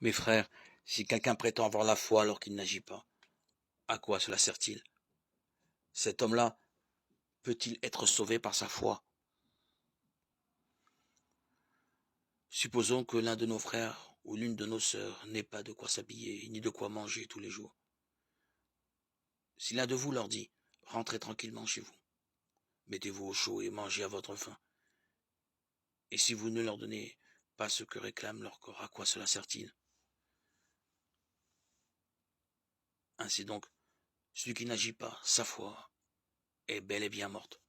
Mes frères, si quelqu'un prétend avoir la foi alors qu'il n'agit pas, à quoi cela sert-il? Cet homme-là peut-il être sauvé par sa foi? Supposons que l'un de nos frères ou l'une de nos sœurs n'ait pas de quoi s'habiller, ni de quoi manger tous les jours. Si l'un de vous leur dit, rentrez tranquillement chez vous, mettez-vous au chaud et mangez à votre faim, et si vous ne leur donnez pas ce que réclame leur corps, à quoi cela sert-il? Ainsi donc, celui qui n'agit pas, sa foi est bel et bien morte.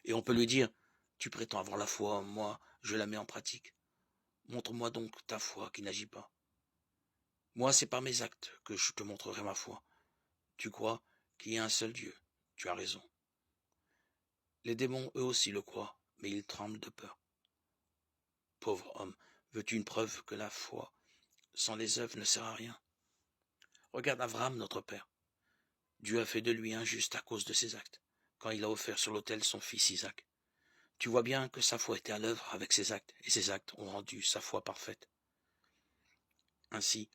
Et on peut lui dire, tu prétends avoir la foi, moi, je la mets en pratique. Montre-moi donc ta foi qui n'agit pas. Moi, c'est par mes actes que je te montrerai ma foi. Tu crois qu'il y a un seul Dieu. Tu as raison. Les démons, eux aussi, le croient, mais ils tremblent de peur. Pauvre homme, veux-tu une preuve que la foi sans les œuvres ne sert à rien? Regarde Abraham, notre père. Dieu a fait de lui injuste à cause de ses actes, quand il a offert sur l'autel son fils Isaac. Tu vois bien que sa foi était à l'œuvre avec ses actes, et ses actes ont rendu sa foi parfaite. Ainsi,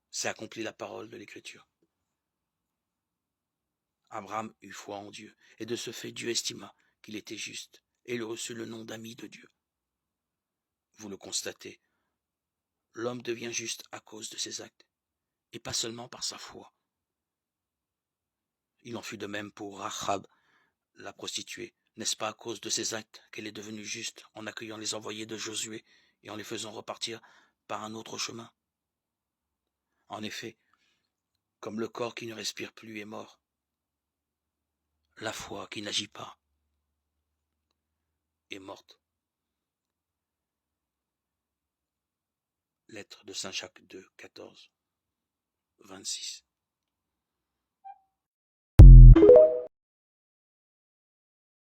s'est accomplie la parole de l'Écriture. Abraham eut foi en Dieu, et de ce fait Dieu estima qu'il était juste, et il reçut le nom d'ami de Dieu. Vous le constatez, l'homme devient juste à cause de ses actes, et pas seulement par sa foi. Il en fut de même pour Rahab, la prostituée. N'est-ce pas à cause de ses actes qu'elle est devenue juste en accueillant les envoyés de Josué et en les faisant repartir par un autre chemin? En effet, comme le corps qui ne respire plus est mort, la foi qui n'agit pas est morte. Lettre de Saint Jacques 2, 14, 26.